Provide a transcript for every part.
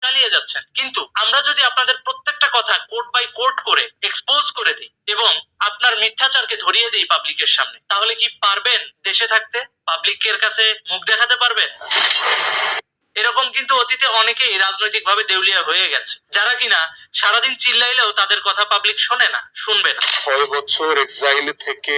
চালিয়ে যাচ্ছেন। কিন্তু আমরা যদি আপনাদের প্রত্যেকটা কথা কোর্ট বাই কোর্ট করে এক্সপোজ করে দিই এবং আপনার মিথ্যাচারকে ধরিয়ে দিই পাবলিকের সামনে, তাহলে কি পারবেন দেশে থাকতে? পাবলিকের কাছে মুখ দেখাতে পারবেন? এরকম কিন্তু অতীতে অনেকেই রাজনৈতিক ভাবে দেউলিয়া হয়ে গেছে, যারা কিনা সারাদিন চিল্লাইলেও তাদের কথা পাবলিক শোনে না, শুনবে না। 6 বছর এক্সাইলে থেকে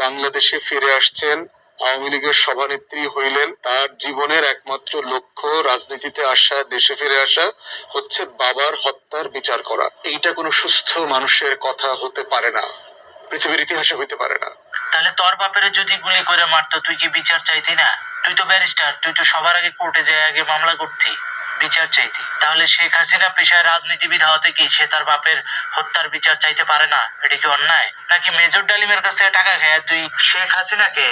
বাংলাদেশে ফিরে আসছেন, আওয়ামী লীগের সভানেত্রী হইলেন। তার জীবনের একমাত্র লক্ষ্য রাজনীতিতে আসা, দেশে ফিরে আসা, হচ্ছে বাবার হত্যার বিচার করা। এইটা কোনো সুস্থ মানুষের কথা হতে পারে না, পৃথিবীর ইতিহাসে হইতে পারে না। তাহলে তোর বাপের যদি গুলি করে মারতো, তুই কি বিচার চাইতি না? তুই তো ব্যারিস্টার, তুই তো সবার আগে কোর্টে যায় আগে মামলা করতি, বিচার চাইতি। তাহলে শেখ হাসিনা পেশায় রাজনীতিবিদ হওয়াতে কি সে তার বাপের হত্যার বিচার চাইতে পারে না? এটা কি অন্যায়? নাকি মেজর ডালিমের কাছ থেকে টাকা খেয়ে তুই শেখ হাসিনাকে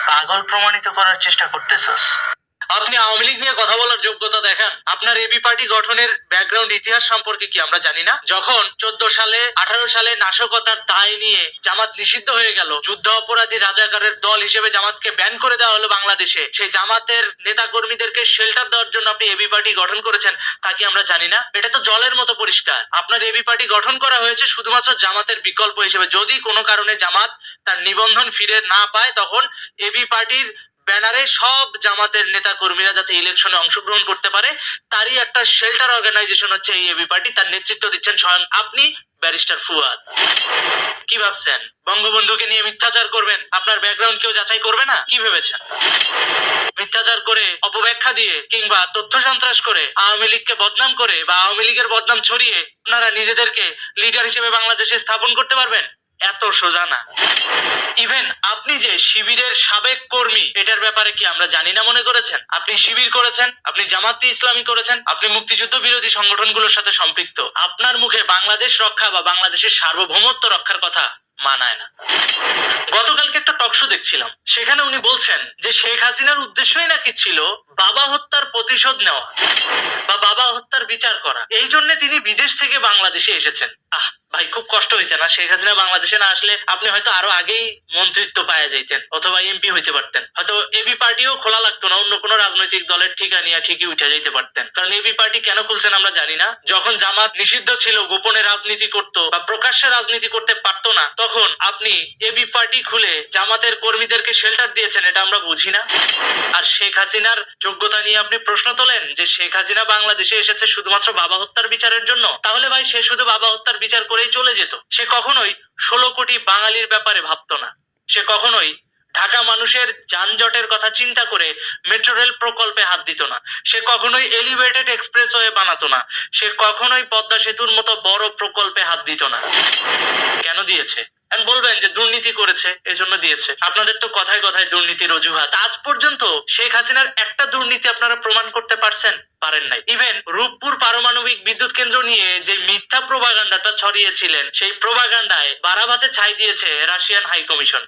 পাগল প্রমাণিত করার চেষ্টা করতেছস? আপনি আওয়ামী লীগ নিয়ে কথা বলার যোগ্যতা দেখান। আপনার এবি পার্টি গঠনের ব্যাকগ্রাউন্ড ইতিহাস সম্পর্কে কি আমরা জানি না? যখন 14 সালে 18 সালে নাশকতার দায় নিয়ে জামাত নিষিদ্ধ হয়ে গেল, যুদ্ধ অপরাধী রাজাকারের দল হিসেবে জামাতকে ব্যান করে দেওয়া হলো বাংলাদেশে, সেই জামাতের নেতা কর্মীদেরকে শেল্টার দেওয়ার জন্য আপনি এবি পার্টি গঠন করেছেন, তা কি আমরা জানি না? এটা তো জলের মতো পরিষ্কার। আপনার এবি পার্টি গঠন করা হয়েছে শুধুমাত্র জামাতের বিকল্প হিসেবে। যদি কোনো কারণে জামাত তার নিবন্ধন ফিরে না পায়, তখন এবি পার্টির ব্যানারে সব জামাতের নেতা কর্মীরা যাতে ইলেকশনে অংশগ্রহণ করতে পারে, তারই একটা শেল্টার অর্গানাইজেশন হচ্ছে এই এবি পার্টি। তার নেতৃত্ব দিচ্ছেন স্বয়ং আপনি, ব্যারিস্টার ফুয়াদ। কি ভাবছেন বঙ্গবন্ধুকে নিয়ে মিথ্যাচার করবেন? আপনার ব্যাকগ্রাউন্ড কেউ যাচাই করবে না? কি ভেবেছেন? মিথ্যাচার করে, অপব্যাখ্যা দিয়ে কিংবা তথ্য সন্ত্রাস করে, আওয়ামী লীগকে বদনাম করে বা আওয়ামী লীগের বদনাম ছড়িয়ে আপনারা নিজেদেরকে লিডার হিসেবে বাংলাদেশে স্থাপন করতে পারবেন? এত সোজা না। ইভেন আপনি যে শিবিরের সাবেক কর্মী, এটার ব্যাপারে কি আমরা জানি না মনে করেছেন? আপনি শিবির করেছেন, আপনি জামাতে ইসলামী করেছেন, আপনি মুক্তিযুদ্ধ বিরোধী সংগঠনগুলোর সাথে সম্পৃক্ত। আপনার মুখে বাংলাদেশ রক্ষা বা বাংলাদেশের সার্বভৌমত্ব রক্ষার কথা মানায় না। গতকালকে একটা টকশো দেখছিলাম, সেখানে উনি বলছেন যে শেখ হাসিনার উদ্দেশ্যই নাকি ছিল বাবা হত্যার প্রতিশোধ নেওয়া বা বাবা হত্যার বিচার করা। এই জন্য তিনি বিদেশ থেকে বাংলাদেশে এসেছেন। ভাই, খুব কষ্ট হয়েছে না? শেখ হাসিনা বাংলাদেশে না আসলে আপনি হয়তো আরো আগেই মন্ত্রিত্ব পাওয়া যাইতেন অথবা এমপি হইতে পারতেন, হয়তো এবি পার্টিও খোলা লাগতো না, অন্য কোনো রাজনৈতিক দলের ঠিকানিয়া ঠিকই উঠে যাইতে পারতেন। কারণ এবি পার্টি কেন খুলছেন আমরা জানি না। যখন জামাত নিষিদ্ধ ছিল, গোপনে রাজনীতি করত বা প্রকাশ্যে রাজনীতি করতে পারতো না, তখন আপনি এবি পার্টি খুলে জামাতের কর্মীদেরকে শেল্টার দিয়েছেন, এটা আমরা বুঝি না? আর শেখ হাসিনার যোগ্যতা নিয়ে আপনি প্রশ্ন তোলেন যে শেখ হাসিনা বাংলাদেশে এসেছে শুধুমাত্র বাবা হত্যার বিচারের জন্য। তাহলে ভাই, সে শুধু বাবা হত্যার বিচার করেই চলে যেত। সে কখনোই 16 কোটি বাঙালির ব্যাপারে ভাবতো না। সে কখনোই ঢাকা মানুষের যানজটের কথা চিন্তা করে মেট্রো রেল প্রকল্পে হাত দিত না। সে কখনোই এলিভেটেড এক্সপ্রেসওয়ে বানাতো না। সে কখনোই পদ্মা সেতুর মতো বড় প্রকল্পে হাত দিত না। কেন দিয়েছে? বলবেন যে দুর্নীতি করেছে, এজন্য দিয়েছে। আপনাদের তো কথায় কথায় দুর্নীতির অজুহাত। আজ পর্যন্ত শেখ হাসিনার একটা দুর্নীতি আপনারা প্রমাণ করতে পারেন নাই। ইভেন রূপপুর পারমাণবিক বিদ্যুৎ কেন্দ্র নিয়ে যে মিথ্যা প্রোপাগান্ডাটা ছড়িয়েছিলেন, সেই প্রোপাগান্ডায় বারাভাতে ছাই দিয়েছে রাশিয়ান হাই কমিশন।